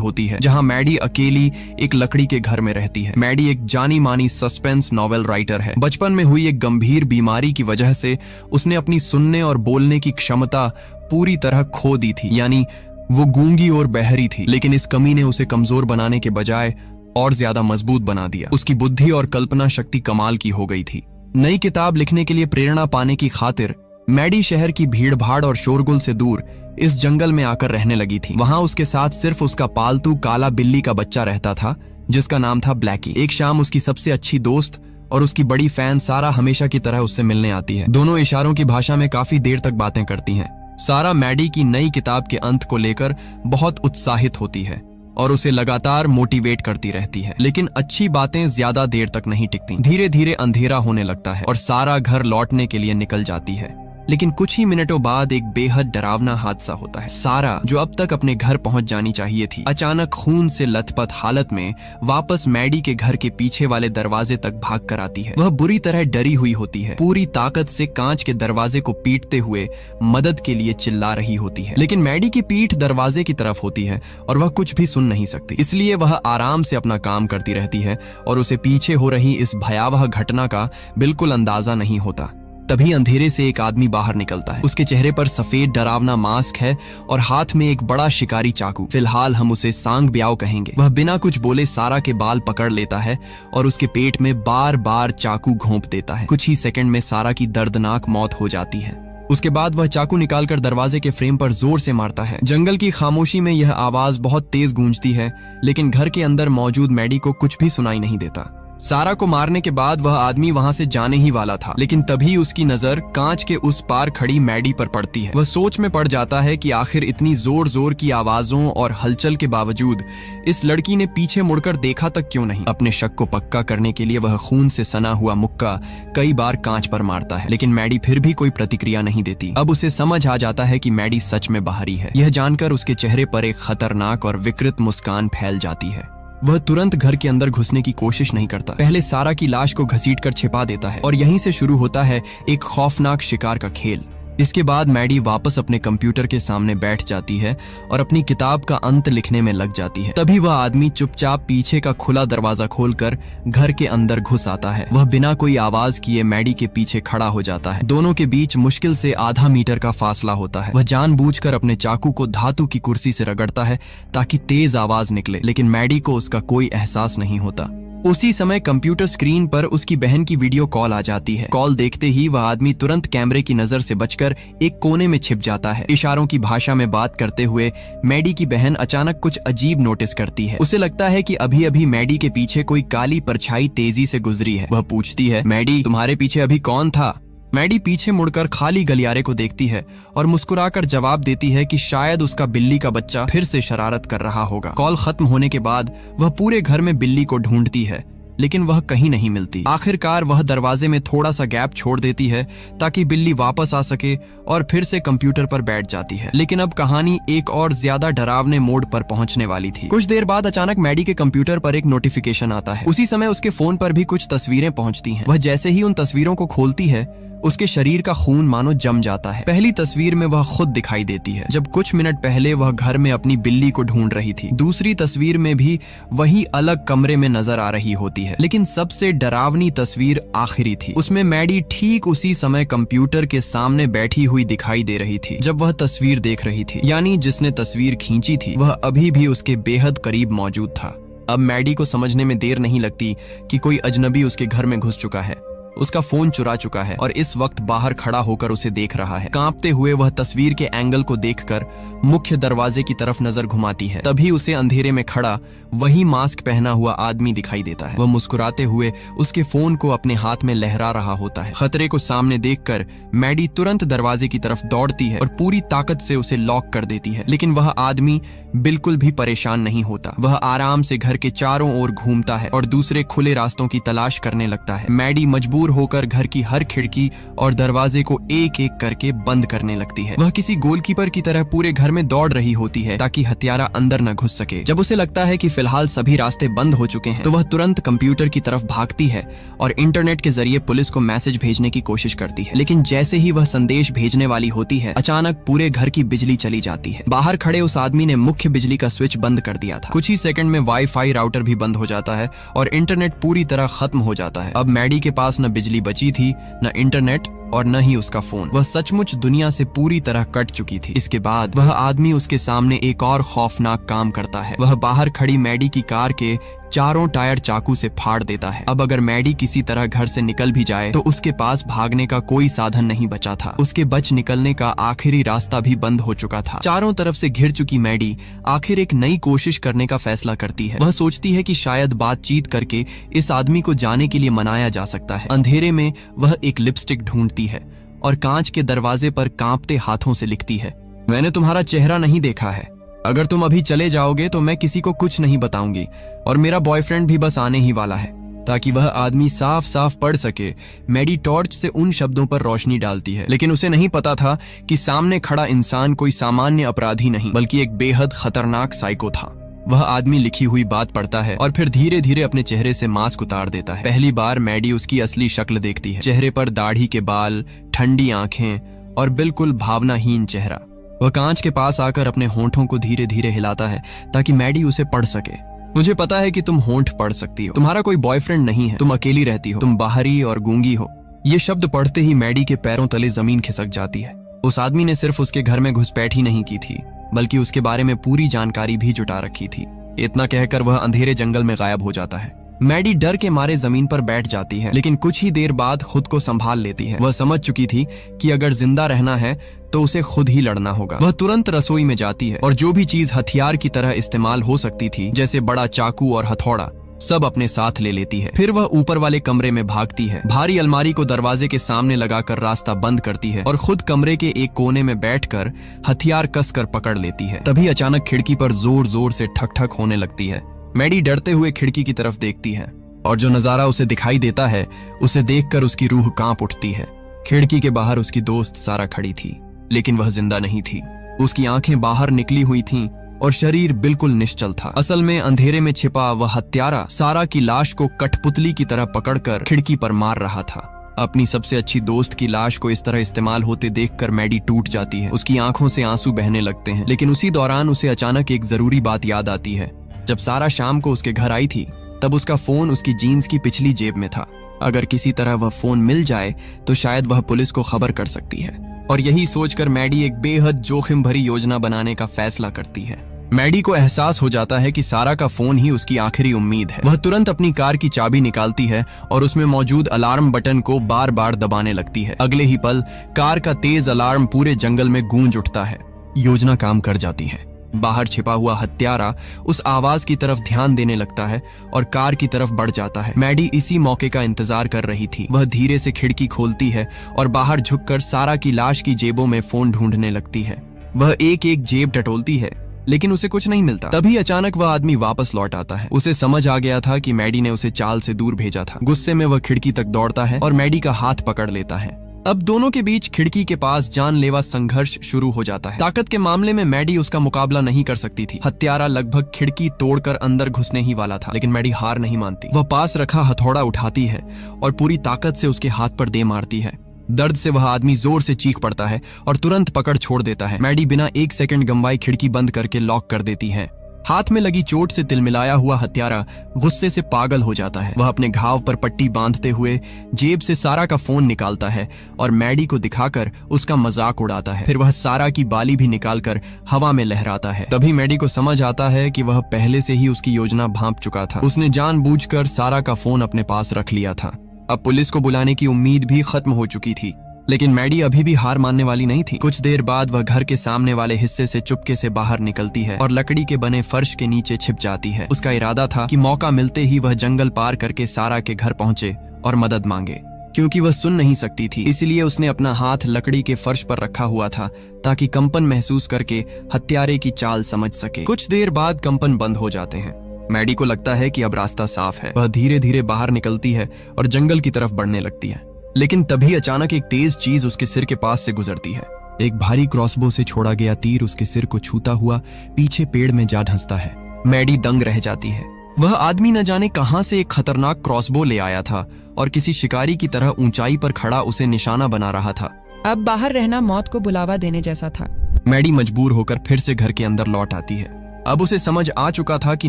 होती है जहां मैडी अकेली एक लकड़ी के घर में रहती है। मैडी एक जानी मानी सस्पेंस नॉवेल राइटर है। बचपन में हुई एक गंभीर बीमारी की वजह से उसने अपनी सुनने और बोलने की क्षमता पूरी तरह खो दी थी, यानी वो गूंगी और बहरी थी। लेकिन इस कमी ने उसे कमजोर बनाने के बजाय और ज्यादा मजबूत बना दिया। उसकी बुद्धि और कल्पना शक्ति कमाल की हो गई थी। नई किताब लिखने के लिए प्रेरणा पाने की खातिर मैडी शहर की भीड़-भाड़ और शोरगुल से दूर इस जंगल में आकर रहने लगी थी। वहां उसके साथ सिर्फ उसका पालतू काला बिल्ली का बच्चा रहता था जिसका नाम था ब्लैकी। एक शाम उसकी सबसे अच्छी दोस्त और उसकी बड़ी फैन सारा हमेशा की तरह उससे मिलने आती है। दोनों इशारों की भाषा में काफी देर तक बातें करती हैं। सारा मैडी की नई किताब के अंत को लेकर बहुत उत्साहित होती है और उसे लगातार मोटिवेट करती रहती है। लेकिन अच्छी बातें ज्यादा देर तक नहीं टिकती। धीरे धीरे अंधेरा होने लगता है और सारा घर लौटने के लिए निकल जाती है। लेकिन कुछ ही मिनटों बाद एक बेहद डरावना हादसा होता है। सारा, जो अब तक अपने घर पहुंच जानी चाहिए थी, अचानक खून से लथपथ हालत में वापस मैडी के घर के पीछे वाले दरवाजे तक भाग कर आती है। वह बुरी तरह डरी हुई होती है, पूरी ताकत से कांच के दरवाजे को पीटते हुए मदद के लिए चिल्ला रही होती है। लेकिन मैडी की पीठ दरवाजे की तरफ होती है और वह कुछ भी सुन नहीं सकती। इसलिए वह आराम से अपना काम करती रहती है और उसे पीछे हो रही इस भयावह घटना का बिल्कुल अंदाजा नहीं होता। तभी अंधेरे से एक आदमी बाहर निकलता है। उसके चेहरे पर सफेद डरावना मास्क है और हाथ में एक बड़ा शिकारी चाकू। फिलहाल हम उसे सांग ब्याओ कहेंगे। वह बिना कुछ बोले सारा के बाल पकड़ लेता है और उसके पेट में बार बार चाकू घोंप देता है। कुछ ही सेकंड में सारा की दर्दनाक मौत हो जाती है। उसके बाद वह चाकू निकालकर दरवाजे के फ्रेम पर जोर से मारता है। जंगल की खामोशी में यह आवाज बहुत तेज गूंजती है, लेकिन घर के अंदर मौजूद मैडी को कुछ भी सुनाई नहीं देता। सारा को मारने के बाद वह आदमी वहां से जाने ही वाला था, लेकिन तभी उसकी नजर कांच के उस पार खड़ी मैडी पर पड़ती है। वह सोच में पड़ जाता है कि आखिर इतनी जोर जोर की आवाजों और हलचल के बावजूद इस लड़की ने पीछे मुड़कर देखा तक क्यों नहीं। अपने शक को पक्का करने के लिए वह खून से सना हुआ मुक्का कई बार कांच पर मारता है, लेकिन मैडी फिर भी कोई प्रतिक्रिया नहीं देती। अब उसे समझ आ जाता है कि मैडी सच में बाहरी है। यह जानकर उसके चेहरे पर एक खतरनाक और विकृत मुस्कान फैल जाती है। वह तुरंत घर के अंदर घुसने की कोशिश नहीं करता। पहले सारा की लाश को घसीटकर छिपा देता है और यहीं से शुरू होता है एक खौफनाक शिकार का खेल। इसके बाद मैडी वापस अपने कंप्यूटर के सामने बैठ जाती है और अपनी किताब का अंत लिखने में लग जाती है। तभी वह आदमी चुपचाप पीछे का खुला दरवाजा खोलकर घर के अंदर घुस आता है। वह बिना कोई आवाज किए मैडी के पीछे खड़ा हो जाता है। दोनों के बीच मुश्किल से आधा मीटर का फासला होता है। वह जानबूझकर अपने चाकू को धातु की कुर्सी से रगड़ता है ताकि तेज आवाज निकले, लेकिन मैडी को उसका कोई एहसास नहीं होता। उसी समय कंप्यूटर स्क्रीन पर उसकी बहन की वीडियो कॉल आ जाती है। कॉल देखते ही वह आदमी तुरंत कैमरे की नजर से बचकर एक कोने में छिप जाता है। इशारों की भाषा में बात करते हुए मैडी की बहन अचानक कुछ अजीब नोटिस करती है। उसे लगता है कि अभी अभी मैडी के पीछे कोई काली परछाई तेजी से गुजरी है। वह पूछती है, मैडी, तुम्हारे पीछे अभी कौन था? मैडी पीछे मुड़कर खाली गलियारे को देखती है और मुस्कुराकर जवाब देती है कि शायद उसका बिल्ली का बच्चा फिर से शरारत कर रहा होगा। कॉल खत्म होने के बाद वह पूरे घर में बिल्ली को ढूंढती है, लेकिन वह कहीं नहीं मिलती। आखिरकार वह दरवाजे में थोड़ा सा गैप छोड़ देती है ताकि बिल्ली वापस आ सके और फिर से कंप्यूटर पर बैठ जाती है। लेकिन अब कहानी एक और ज्यादा डरावने मोड़ पर पहुंचने वाली थी। कुछ देर बाद अचानक मैडी के कंप्यूटर पर एक नोटिफिकेशन आता है। उसी समय उसके फोन पर भी कुछ तस्वीरें पहुंचती हैं। वह जैसे ही उन तस्वीरों को खोलती है, उसके शरीर का खून मानो जम जाता है। पहली तस्वीर में वह खुद दिखाई देती है, जब कुछ मिनट पहले वह घर में अपनी बिल्ली को ढूंढ रही थी। दूसरी तस्वीर में भी वही अलग कमरे में नजर आ रही होती है, लेकिन सबसे डरावनी तस्वीर आखिरी थी। उसमें मैडी ठीक उसी समय कंप्यूटर के सामने बैठी हुई दिखाई दे रही थी जब वह तस्वीर देख रही थी, यानी जिसने तस्वीर खींची थी वह अभी भी उसके बेहद करीब मौजूद था। अब मैडी को समझने में देर नहीं लगती कि कोई अजनबी उसके घर में घुस चुका है, उसका फोन चुरा चुका है और इस वक्त बाहर खड़ा होकर उसे देख रहा है। कांपते हुए वह तस्वीर के एंगल को देखकर मुख्य दरवाजे की तरफ नजर घुमाती है। तभी उसे अंधेरे में खड़ा वही मास्क पहना हुआ आदमी दिखाई देता है। वह मुस्कुराते हुए उसके फोन को अपने हाथ में लहरा रहा होता है। खतरे को सामने देखकर मैडी तुरंत दरवाजे की तरफ दौड़ती है और पूरी ताकत से उसे लॉक कर देती है, लेकिन वह आदमी बिल्कुल भी परेशान नहीं होता। वह आराम से घर के चारों ओर घूमता है और दूसरे खुले रास्तों की तलाश करने लगता है। मैडी मजबूर होकर घर की हर खिड़की और दरवाजे को एक एक करके बंद करने लगती है। वह किसी गोलकीपर की तरह पूरे घर में दौड़ रही होती है ताकि हत्यारा अंदर न घुस सके। जब उसे लगता है कि फिलहाल सभी रास्ते बंद हो चुके हैं, तो वह तुरंत कंप्यूटर की तरफ भागती है और इंटरनेट के जरिए पुलिस को मैसेज भेजने की कोशिश करती है। लेकिन जैसे ही वह संदेश भेजने वाली होती है, अचानक पूरे घर की बिजली चली जाती है। बाहर खड़े उस आदमी ने मुख्य मुख्य बिजली का स्विच बंद कर दिया था। कुछ ही सेकंड में वाईफाई राउटर भी बंद हो जाता है और इंटरनेट पूरी तरह खत्म हो जाता है। अब मैडी के पास न बिजली बची थी, न इंटरनेट और न ही उसका फोन। वह सचमुच दुनिया से पूरी तरह कट चुकी थी। इसके बाद वह आदमी उसके सामने एक और खौफनाक काम करता है। वह बाहर खड़ी मैडी की कार के चारों टायर चाकू से फाड़ देता है। अब अगर मैडी किसी तरह घर से निकल भी जाए तो उसके पास भागने का कोई साधन नहीं बचा था। उसके बच निकलने का आखिरी रास्ता भी बंद हो चुका था। चारों तरफ से घिर चुकी मैडी आखिर एक नई कोशिश करने का फैसला करती है। वह सोचती है कि शायद बातचीत करके इस आदमी को जाने के लिए मनाया जा सकता है। अंधेरे में वह एक लिपस्टिक ढूंढती है और कांच के दरवाजे पर कांपते हाथों से लिखती है, मैंने तुम्हारा चेहरा नहीं देखा है। अगर तुम अभी चले जाओगे तो मैं किसी को कुछ नहीं बताऊंगी और मेरा बॉयफ्रेंड भी बस आने ही वाला है। ताकि वह आदमी साफ साफ पढ़ सके, मैडी टॉर्च से उन शब्दों पर रोशनी डालती है। लेकिन उसे नहीं पता था कि सामने खड़ा इंसान कोई सामान्य अपराधी नहीं बल्कि एक बेहद खतरनाक साइको था। वह आदमी लिखी हुई बात पढ़ता है और फिर धीरे धीरे अपने चेहरे से मास्क उतार देता है। पहली बार मैडी उसकी असली शक्ल देखती है। चेहरे पर दाढ़ी के बाल, ठंडी आंखें और बिल्कुल भावनाहीन चेहरा। वह कांच के पास आकर अपने होंठों को धीरे धीरे हिलाता है ताकि मैडी उसे पढ़ सके। मुझे पता है कि तुम होंठ पढ़ सकती हो। तुम्हारा कोई बॉयफ्रेंड नहीं है, तुम अकेली रहती हो, तुम बाहरी और गूंगी हो। ये शब्द पढ़ते ही मैडी के पैरों तले जमीन खिसक जाती है। उस आदमी ने सिर्फ उसके घर में घुसपैठ ही नहीं की थी बल्कि उसके बारे में पूरी जानकारी भी जुटा रखी थी। इतना कहकर वह अंधेरे जंगल में गायब हो जाता है। मैडी डर के मारे जमीन पर बैठ जाती है, लेकिन कुछ ही देर बाद खुद को संभाल लेती है। वह समझ चुकी थी कि अगर जिंदा रहना है तो उसे खुद ही लड़ना होगा। वह तुरंत रसोई में जाती है और जो भी चीज हथियार की तरह इस्तेमाल हो सकती थी, जैसे बड़ा चाकू और हथौड़ा, सब अपने साथ ले लेती है। फिर वह ऊपर वाले कमरे में भागती है, भारी अलमारी को दरवाजे के सामने लगाकर रास्ता बंद करती है और खुद कमरे के एक कोने में बैठकर हथियार कसकर पकड़ लेती है। तभी अचानक खिड़की पर जोर जोर से ठक ठक होने लगती है। मैडी डरते हुए खिड़की की तरफ देखती है और जो नजारा उसे दिखाई देता है उसे देखकर उसकी रूह कांप उठती है। खिड़की के बाहर उसकी दोस्त सारा खड़ी थी, लेकिन वह जिंदा नहीं थी। उसकी आंखें बाहर निकली हुई थीं और शरीर बिल्कुल निश्चल था। असल में अंधेरे में छिपा वह हत्यारा सारा की लाश को कठपुतली की तरह पकड़कर खिड़की पर मार रहा था। अपनी सबसे अच्छी दोस्त की लाश को इस तरह इस्तेमाल होते देखकर मैडी टूट जाती है। उसकी आंखों से आंसू बहने लगते हैं। लेकिन उसी दौरान उसे अचानक एक जरूरी बात याद आती है। जब सारा शाम को उसके घर आई थी तब उसका फोन उसकी जीन्स की पिछली जेब में था। अगर किसी तरह वह फोन मिल जाए तो शायद वह पुलिस को खबर कर सकती है। और यही सोचकर मैडी एक बेहद जोखिम भरी योजना बनाने का फैसला करती है। मैडी को एहसास हो जाता है कि सारा का फोन ही उसकी आखिरी उम्मीद है। वह तुरंत अपनी कार की चाबी निकालती है और उसमें मौजूद अलार्म बटन को बार बार दबाने लगती है। अगले ही पल कार का तेज अलार्म पूरे जंगल में गूंज उठता है। योजना काम कर जाती है। बाहर छिपा हुआ हत्यारा उस आवाज की तरफ ध्यान देने लगता है और कार की तरफ बढ़ जाता है। मैडी इसी मौके का इंतजार कर रही थी। वह धीरे से खिड़की खोलती है और बाहर झुककर सारा की लाश की जेबों में फोन ढूंढने लगती है। वह एक एक जेब टटोलती है लेकिन उसे कुछ नहीं मिलता। तभी अचानक वह आदमी वापस लौट आता है। उसे समझ आ गया था कि मैडी ने उसे चाल से दूर भेजा था। गुस्से में वह खिड़की तक दौड़ता है और मैडी का हाथ पकड़ लेता है। अब दोनों के बीच खिड़की के पास जानलेवा संघर्ष शुरू हो जाता है। ताकत के मामले में मैडी उसका मुकाबला नहीं कर सकती थी। हत्यारा लगभग खिड़की तोड़कर अंदर घुसने ही वाला था, लेकिन मैडी हार नहीं मानती। वह पास रखा हथौड़ा उठाती है और पूरी ताकत से उसके हाथ पर दे मारती है। दर्द से वह आदमी जोर से चीख पड़ता है और तुरंत पकड़ छोड़ देता है। मैडी बिना एक सेकंड गंवाए खिड़की बंद करके लॉक कर देती है। हाथ में लगी चोट से तिलमिलाया हुआ हत्यारा गुस्से से पागल हो जाता है। वह अपने घाव पर पट्टी बांधते हुए जेब से सारा का फोन निकालता है और मैडी को दिखाकर उसका मजाक उड़ाता है। फिर वह सारा की बाली भी निकालकर हवा में लहराता है। तभी मैडी को समझ आता है कि वह पहले से ही उसकी योजना भांप चुका था। उसने जानबूझकर सारा का फोन अपने पास रख लिया था। अब पुलिस को बुलाने की उम्मीद भी खत्म हो चुकी थी, लेकिन मैडी अभी भी हार मानने वाली नहीं थी। कुछ देर बाद वह घर के सामने वाले हिस्से से चुपके से बाहर निकलती है और लकड़ी के बने फर्श के नीचे छिप जाती है। उसका इरादा था कि मौका मिलते ही वह जंगल पार करके सारा के घर पहुंचे और मदद मांगे। क्योंकि वह सुन नहीं सकती थी, इसलिए उसने अपना हाथ लकड़ी के फर्श पर रखा हुआ था ताकि कंपन महसूस करके हत्यारे की चाल समझ सके। कुछ देर बाद कंपन बंद हो जाते हैं। मैडी को लगता है कि अब रास्ता साफ है। वह धीरे धीरे बाहर निकलती है और जंगल की तरफ बढ़ने लगती है। लेकिन तभी अचानक एक तेज चीज उसके सिर के पास से गुजरती है। एक भारी क्रॉसबो से छोड़ा गया तीर उसके सिर को छूता हुआ पीछे पेड़ में जा धंसता है। मैडी दंग रह जाती है। वह आदमी न जाने कहां से एक खतरनाक क्रॉसबो ले आया था और किसी शिकारी की तरह ऊंचाई पर खड़ा उसे निशाना बना रहा था। अब बाहर रहना मौत को बुलावा देने जैसा था। मैडी मजबूर होकर फिर से घर के अंदर लौट आती है। अब उसे समझ आ चुका था कि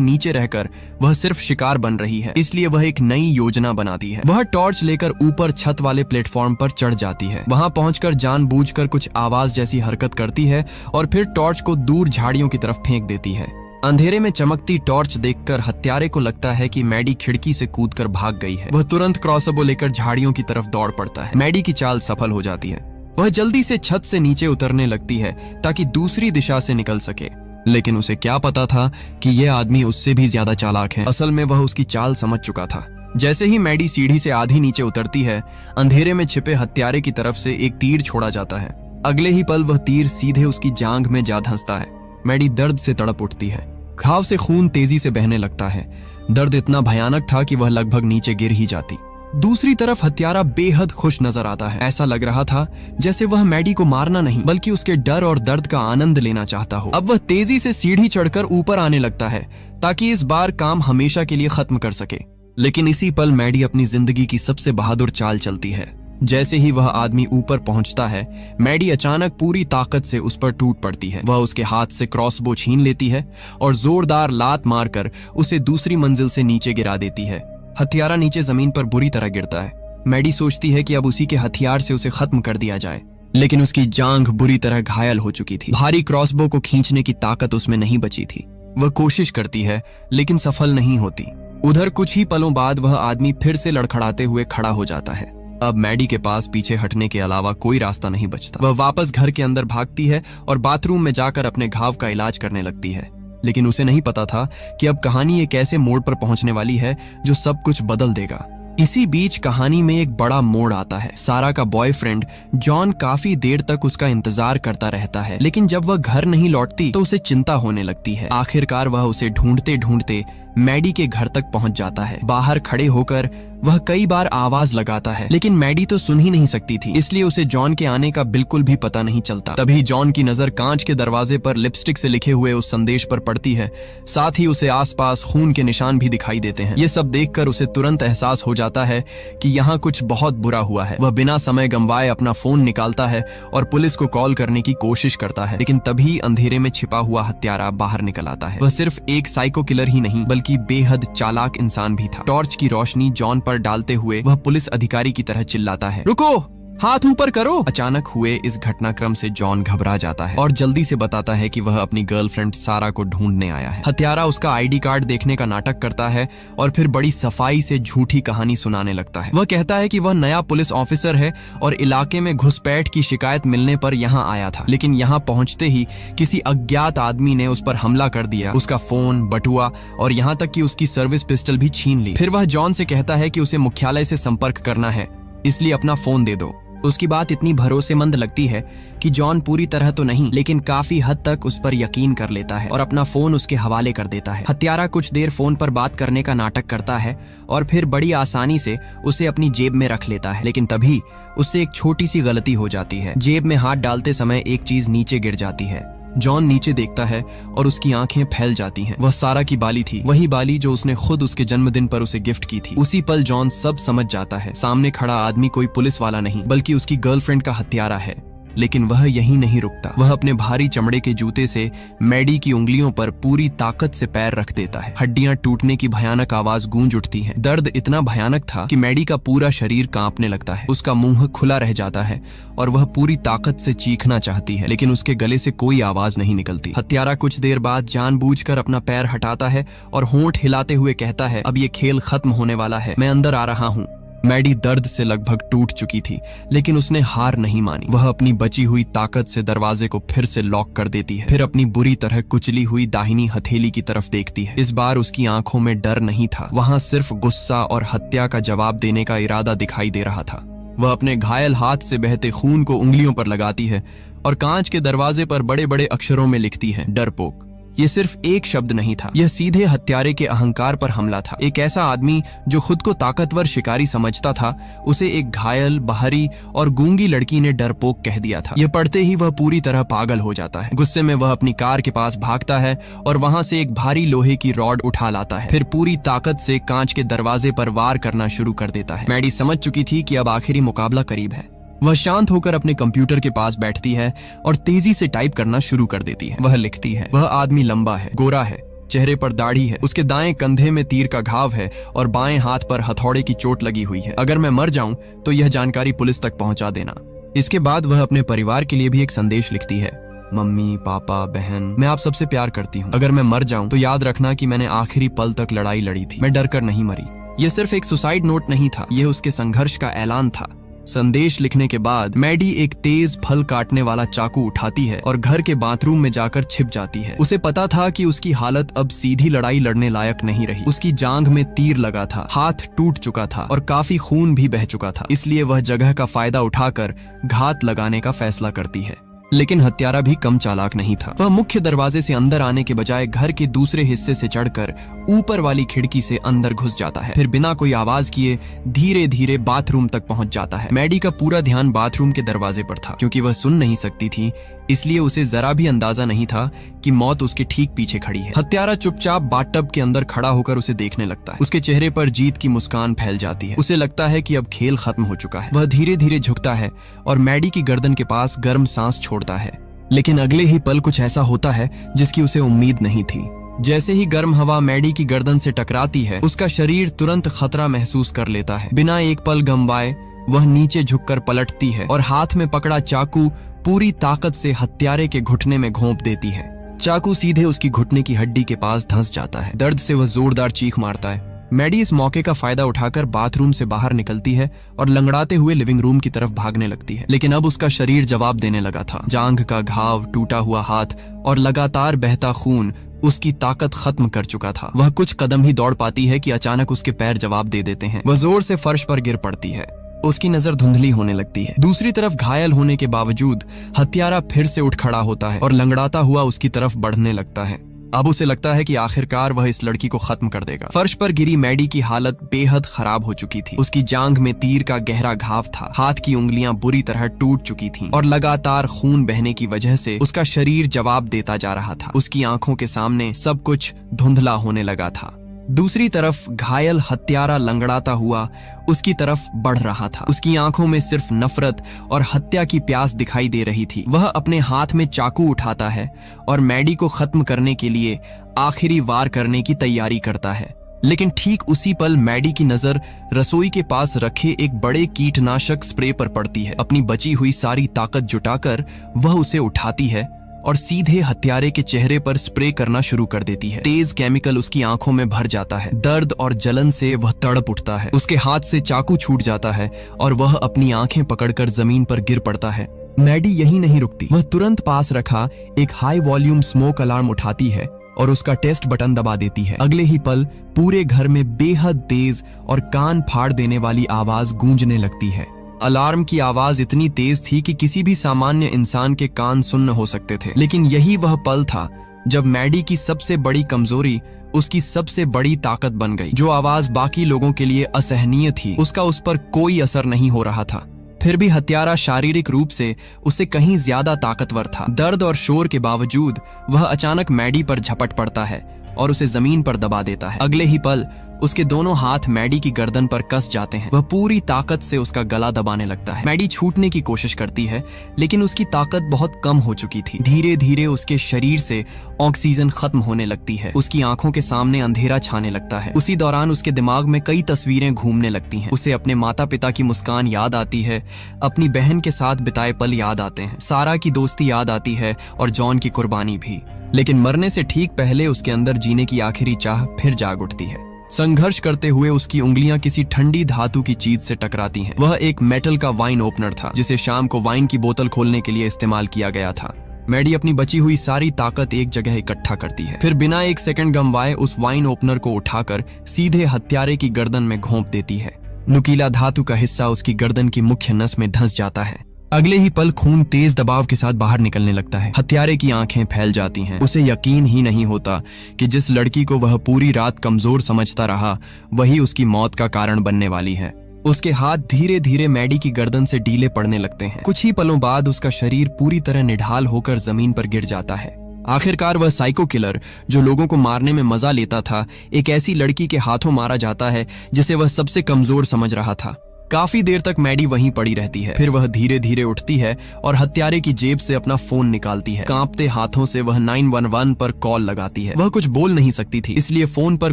नीचे रहकर वह सिर्फ शिकार बन रही है, इसलिए वह एक नई योजना बनाती है। वह टॉर्च लेकर ऊपर छत वाले प्लेटफॉर्म पर चढ़ जाती है। वहां पहुंचकर जानबूझकर कुछ आवाज जैसी हरकत करती है और फिर टॉर्च को दूर झाड़ियों की तरफ फेंक देती है। अंधेरे में चमकती टॉर्च देखकर हत्यारे को लगता है कि मैडी खिड़की से कूदकर भाग गई है। वह तुरंत क्रॉसबो लेकर झाड़ियों की तरफ दौड़ पड़ता है। मैडी की चाल सफल हो जाती है। वह जल्दी से छत से नीचे उतरने लगती है ताकि दूसरी दिशा से निकल सके, लेकिन उसे क्या पता था कि यह आदमी उससे भी ज्यादा चालाक है। असल में वह उसकी चाल समझ चुका था। जैसे ही मैडी सीढ़ी से आधी नीचे उतरती है, अंधेरे में छिपे हत्यारे की तरफ से एक तीर छोड़ा जाता है। अगले ही पल वह तीर सीधे उसकी जांघ में जा धंसता है। मैडी दर्द से तड़प उठती है। घाव से खून तेजी से बहने लगता है। दर्द इतना भयानक था कि वह लगभग नीचे गिर ही जाती। दूसरी तरफ हत्यारा बेहद खुश नजर आता है। ऐसा लग रहा था जैसे वह मैडी को मारना नहीं बल्कि उसके डर और दर्द का आनंद लेना चाहता हो। अब वह तेजी से सीढ़ी चढ़कर ऊपर आने लगता है ताकि इस बार काम हमेशा के लिए खत्म कर सके। लेकिन इसी पल मैडी अपनी जिंदगी की सबसे बहादुर चाल चलती है। जैसे ही वह आदमी ऊपर पहुंचता है, मैडी अचानक पूरी ताकत से उस पर टूट पड़ती है। वह उसके हाथ से क्रॉसबो छीन लेती है और जोरदार लात मारकर उसे दूसरी मंजिल से नीचे गिरा देती है। हथियारा नीचे जमीन पर बुरी तरह गिरता है। मैडी सोचती है कि अब उसी के हथियार से उसे खत्म कर दिया जाए, लेकिन उसकी जांघ बुरी तरह घायल हो चुकी थी। भारी क्रॉसबो को खींचने की ताकत उसमें नहीं बची थी। वह कोशिश करती है लेकिन सफल नहीं होती। उधर कुछ ही पलों बाद वह आदमी फिर से लड़खड़ाते हुए खड़ा हो जाता है। अब मैडी के पास पीछे हटने के अलावा कोई रास्ता नहीं बचता। वह वापस घर के अंदर भागती है और बाथरूम में जाकर अपने घाव का इलाज करने लगती है। लेकिन उसे नहीं पता था कि अब कहानी एक ऐसे मोड़ पर पहुंचने वाली है जो सब कुछ बदल देगा। इसी बीच कहानी में एक बड़ा मोड़ आता है। सारा का बॉयफ्रेंड जॉन काफी देर तक उसका इंतजार करता रहता है, लेकिन जब वह घर नहीं लौटती तो उसे चिंता होने लगती है। आखिरकार वह उसे ढूंढते ढूंढते मैडी के घर तक पहुंच जाता है। बाहर खड़े होकर वह कई बार आवाज लगाता है, लेकिन मैडी तो सुन ही नहीं सकती थी, इसलिए उसे जॉन के आने का बिल्कुल भी पता नहीं चलता। तभी जॉन की नजर कांच के दरवाजे पर लिपस्टिक से लिखे हुए उस संदेश पर पड़ती है। साथ ही उसे आसपास खून के निशान भी दिखाई देते हैं। ये सब देखकर उसे तुरंत एहसास हो जाता है कि यहाँ कुछ बहुत बुरा हुआ है। वह बिना समय गंवाए अपना फोन निकालता है और पुलिस को कॉल करने की कोशिश करता है, लेकिन तभी अंधेरे में छिपा हुआ हत्यारा बाहर निकल आता है। वह सिर्फ एक साइको किलर ही नहीं बल्कि बेहद चालाक इंसान भी था। टॉर्च की रोशनी जॉन पर डालते हुए वह पुलिस अधिकारी की तरह चिल्लाता है, रुको, हाथ ऊपर करो। अचानक हुए इस घटनाक्रम से जॉन घबरा जाता है और जल्दी से बताता है कि वह अपनी गर्लफ्रेंड सारा को ढूंढने आया है। हत्यारा उसका आईडी कार्ड देखने का नाटक करता है और फिर बड़ी सफाई से झूठी कहानी सुनाने लगता है। वह कहता है कि वह नया पुलिस ऑफिसर है और इलाके में घुसपैठ की शिकायत मिलने पर यहाँ आया था, लेकिन यहाँ पहुंचते ही किसी अज्ञात आदमी ने उस पर हमला कर दिया। उसका फोन, बटुआ और यहाँ तक कि उसकी सर्विस पिस्टल भी छीन ली। फिर वह जॉन से कहता है कि उसे मुख्यालय से संपर्क करना है, इसलिए अपना फोन दे दो। उसकी बात इतनी भरोसेमंद लगती है कि जॉन पूरी तरह तो नहीं लेकिन काफी हद तक उस पर यकीन कर लेता है और अपना फोन उसके हवाले कर देता है। हत्यारा कुछ देर फोन पर बात करने का नाटक करता है और फिर बड़ी आसानी से उसे अपनी जेब में रख लेता है, लेकिन तभी उससे एक छोटी सी गलती हो जाती है। जेब में हाथ डालते समय एक चीज नीचे गिर जाती है। जॉन नीचे देखता है और उसकी आंखें फैल जाती हैं। वह सारा की बाली थी, वही बाली जो उसने खुद उसके जन्मदिन पर उसे गिफ्ट की थी। उसी पल जॉन सब समझ जाता है। सामने खड़ा आदमी कोई पुलिस वाला नहीं बल्कि उसकी गर्लफ्रेंड का हत्यारा है। लेकिन वह यहीं नहीं रुकता। वह अपने भारी चमड़े के जूते से मैडी की उंगलियों पर पूरी ताकत से पैर रख देता है। हड्डियां टूटने की भयानक आवाज गूंज उठती है। दर्द इतना भयानक था कि मैडी का पूरा शरीर कांपने लगता है। उसका मुंह खुला रह जाता है और वह पूरी ताकत से चीखना चाहती है, लेकिन उसके गले से कोई आवाज नहीं निकलती। हत्यारा कुछ देर बाद जानबूझकर अपना पैर हटाता है और होंठ हिलाते हुए कहता है, अब ये खेल खत्म होने वाला है, मैं अंदर आ रहा हूँ। मैडी दर्द से लगभग टूट चुकी थी, लेकिन उसने हार नहीं मानी। वह अपनी बची हुई ताकत से दरवाजे को फिर से लॉक कर देती है। फिर अपनी बुरी तरह कुचली हुई दाहिनी हथेली की तरफ देखती है। इस बार उसकी आंखों में डर नहीं था, वहां सिर्फ गुस्सा और हत्या का जवाब देने का इरादा दिखाई दे रहा था। वह अपने घायल हाथ से बहते खून को उंगलियों पर लगाती है और कांच के दरवाजे पर बड़े बड़े अक्षरों में लिखती है, डरपोक। ये सिर्फ एक शब्द नहीं था, यह सीधे हत्यारे के अहंकार पर हमला था। एक ऐसा आदमी जो खुद को ताकतवर शिकारी समझता था, उसे एक घायल, बाहरी और गूंगी लड़की ने डरपोक कह दिया था। यह पढ़ते ही वह पूरी तरह पागल हो जाता है। गुस्से में वह अपनी कार के पास भागता है और वहां से एक भारी लोहे की रॉड उठा लाता है। फिर पूरी ताकत से कांच के दरवाजे पर वार करना शुरू कर देता है। मैडी समझ चुकी थी कि अब आखिरी मुकाबला करीब है। वह शांत होकर अपने कंप्यूटर के पास बैठती है और तेजी से टाइप करना शुरू कर देती है। वह लिखती है, वह आदमी लंबा है, गोरा है, चेहरे पर दाढ़ी है, उसके दाएं कंधे में तीर का घाव है और बाएं हाथ पर हथौड़े की चोट लगी हुई है। अगर मैं मर जाऊं तो यह जानकारी पुलिस तक पहुंचा देना। इसके बाद वह अपने परिवार के लिए भी एक संदेश लिखती है, मम्मी, पापा, बहन, मैं आप सबसे प्यार करती हूँ। अगर मैं मर जाऊं तो याद रखना कि मैंने आखिरी पल तक लड़ाई लड़ी थी, मैं डर कर नहीं मरी। यह सिर्फ एक सुसाइड नोट नहीं था, यह उसके संघर्ष का ऐलान था। संदेश लिखने के बाद मैडी एक तेज फल काटने वाला चाकू उठाती है और घर के बाथरूम में जाकर छिप जाती है। उसे पता था कि उसकी हालत अब सीधी लड़ाई लड़ने लायक नहीं रही। उसकी जांघ में तीर लगा था, हाथ टूट चुका था और काफी खून भी बह चुका था। इसलिए वह जगह का फायदा उठाकर घात लगाने का फैसला करती है। लेकिन हत्यारा भी कम चालाक नहीं था। वह मुख्य दरवाजे से अंदर आने के बजाय घर के दूसरे हिस्से से चढ़कर ऊपर वाली खिड़की से अंदर घुस जाता है। फिर बिना कोई आवाज किए धीरे धीरे बाथरूम तक पहुंच जाता है। मैडी का पूरा ध्यान बाथरूम के दरवाजे पर था। क्योंकि वह सुन नहीं सकती थी, इसलिए उसे जरा भी अंदाजा नहीं था कि मौत उसके ठीक पीछे खड़ी है। हत्यारा चुपचाप बाथटब के अंदर खड़ा होकर उसे देखने लगता है। उसके चेहरे पर जीत की मुस्कान फैल जाती है। उसे लगता है कि अब खेल खत्म हो चुका है। वह धीरे धीरे झुकता है और मैडी की गर्दन के पास गर्म सांस छोड़ता है। लेकिन अगले ही पल कुछ ऐसा होता है जिसकी उसे उम्मीद नहीं थी। जैसे ही गर्म हवा मैडी की गर्दन से टकराती है, उसका शरीर तुरंत खतरा महसूस कर लेता है। बिना एक पल गंवाए वह नीचे झुककर पलटती है और हाथ में पकड़ा चाकू पूरी ताकत से हत्यारे के घुटने में घोंप देती है। चाकू सीधे उसकी घुटने की हड्डी के पास धंस जाता है। दर्द से वह जोरदार चीख मारता है। मैडी इस मौके का फायदा उठाकर बाथरूम से बाहर निकलती है और लंगड़ाते हुए लिविंग रूम की तरफ भागने लगती है। लेकिन अब उसका शरीर जवाब देने लगा था। जांघ का घाव, टूटा हुआ हाथ और लगातार बहता खून उसकी ताकत खत्म कर चुका था। वह कुछ कदम ही दौड़ पाती है कि अचानक उसके पैर जवाब दे देते हैं। वह जोर से फर्श पर गिर पड़ती है। उसकी नजर धुंधली होने लगती है। दूसरी तरफ घायल होने के बावजूद हत्यारा फिर से उठ खड़ा होता है और लंगड़ाता हुआ उसकी तरफ बढ़ने लगता है। अब उसे लगता है कि आखिरकार वह इस लड़की को खत्म कर देगा। फर्श पर गिरी मैडी की हालत बेहद खराब हो चुकी थी। उसकी जांघ में तीर का गहरा घाव था, हाथ की उंगलियां बुरी तरह टूट चुकी थीं और लगातार खून बहने की वजह से उसका शरीर जवाब देता जा रहा था। उसकी आंखों के सामने सब कुछ धुंधला होने लगा था। दूसरी तरफ घायल हत्यारा लंगड़ाता हुआ उसकी तरफ बढ़ रहा था। उसकी आंखों में सिर्फ नफरत और हत्या की प्यास दिखाई दे रही थी। वह अपने हाथ में चाकू उठाता है और मैडी को खत्म करने के लिए आखिरी वार करने की तैयारी करता है। लेकिन ठीक उसी पल मैडी की नजर रसोई के पास रखे एक बड़े कीटनाशक स्प्रे पर पड़ती है। अपनी बची हुई सारी ताकत जुटाकर वह उसे उठाती है और सीधे हत्यारे के चेहरे पर स्प्रे करना शुरू कर देती है। तेज केमिकल उसकी आंखों में भर जाता है। दर्द और जलन से वह तड़प उठता है। उसके हाथ से चाकू छूट जाता है और वह अपनी आंखें पकड़कर जमीन पर गिर पड़ता है। मैडी यहीं नहीं रुकती। वह तुरंत पास रखा एक हाई वॉल्यूम स्मोक अलार्म उठाती है और उसका टेस्ट बटन दबा देती है। अगले ही पल पूरे घर में बेहद तेज और कान फाड़ देने वाली आवाज गूंजने लगती है। अलार्म की आवाज इतनी तेज थी कि किसी भी सामान्य इंसान के कान सुन्न हो सकते थे। लेकिन यही वह पल था जब मैडी की सबसे बड़ी कमजोरी उसकी सबसे बड़ी ताकत बन गई। जो आवाज बाकी लोगों के लिए असहनीय थी, उसका उस पर कोई असर नहीं हो रहा था। फिर भी हत्यारा शारीरिक रूप से उससे कहीं ज्यादा ताकतवर था। दर्द और शोर के बावजूद वह अचानक मैडी पर झपट पड़ता है और उसे जमीन पर दबा देता है। अगले ही पल उसके दोनों हाथ मैडी की गर्दन पर कस जाते हैं। वह पूरी ताकत से उसका गला दबाने लगता है। मैडी छूटने की कोशिश करती है, लेकिन उसकी ताकत बहुत कम हो चुकी थी। धीरे धीरे उसके शरीर से ऑक्सीजन खत्म होने लगती है। उसकी आंखों के सामने अंधेरा छाने लगता है। उसी दौरान उसके दिमाग में कई तस्वीरें घूमने लगती हैं। उसे अपने माता पिता की मुस्कान याद आती है, अपनी बहन के साथ बिताए पल याद आते हैं, सारा की दोस्ती याद आती है और जॉन की कुर्बानी भी। लेकिन मरने से ठीक पहले उसके अंदर जीने की आखिरी चाह फिर जाग उठती है। संघर्ष करते हुए उसकी उंगलियां किसी ठंडी धातु की चीज से टकराती हैं। वह एक मेटल का वाइन ओपनर था, जिसे शाम को वाइन की बोतल खोलने के लिए इस्तेमाल किया गया था। मैडी अपनी बची हुई सारी ताकत एक जगह इकट्ठा करती है। फिर बिना एक सेकंड गंवाए उस वाइन ओपनर को उठाकर सीधे हत्यारे की गर्दन में घोंप देती है। नुकीला धातु का हिस्सा उसकी गर्दन की मुख्य नस में धंस जाता है। अगले ही पल खून तेज दबाव के साथ बाहर निकलने लगता है। हत्यारे की आंखें फैल जाती हैं। उसे यकीन ही नहीं होता कि जिस लड़की को वह पूरी रात कमजोर समझता रहा, वही उसकी मौत का कारण बनने वाली है। उसके हाथ धीरे धीरे मैडी की गर्दन से ढीले पड़ने लगते हैं। कुछ ही पलों बाद उसका शरीर पूरी तरह निढाल होकर जमीन पर गिर जाता है। आखिरकार वह साइको किलर, जो लोगों को मारने में मजा लेता था, एक ऐसी लड़की के हाथों मारा जाता है जिसे वह सबसे कमजोर समझ रहा था। काफी देर तक मैडी वहीं पड़ी रहती है। फिर वह धीरे धीरे उठती है और हत्यारे की जेब से अपना फोन निकालती है। कांपते हाथों से वह 911 पर कॉल लगाती है। वह कुछ बोल नहीं सकती थी, इसलिए फोन पर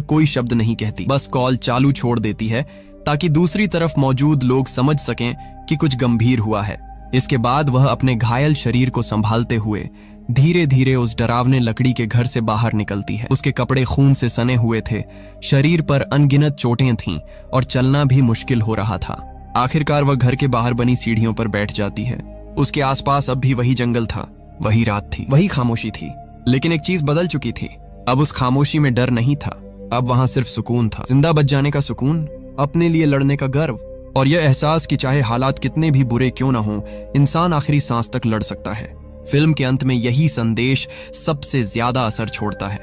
कोई शब्द नहीं कहती, बस कॉल चालू छोड़ देती है ताकि दूसरी तरफ मौजूद लोग समझ सकें कि कुछ गंभीर हुआ है। इसके बाद वह अपने घायल शरीर को संभालते हुए धीरे धीरे उस डरावने लकड़ी के घर से बाहर निकलती है। उसके कपड़े खून से सने हुए थे, शरीर पर अनगिनत चोटें थीं और चलना भी मुश्किल हो रहा था। आखिरकार वह घर के बाहर बनी सीढ़ियों पर बैठ जाती है। उसके आसपास अब भी वही जंगल था, वही रात थी, वही खामोशी थी। लेकिन एक चीज बदल चुकी थी। अब उस खामोशी में डर नहीं था, अब वहां सिर्फ सुकून था। जिंदा बच जाने का सुकून, अपने लिए लड़ने का गर्व और यह एहसास कि चाहे हालात कितने भी बुरे क्यों ना हो, इंसान आखिरी सांस तक लड़ सकता है। फिल्म के अंत में यही संदेश सबसे ज्यादा असर छोड़ता है।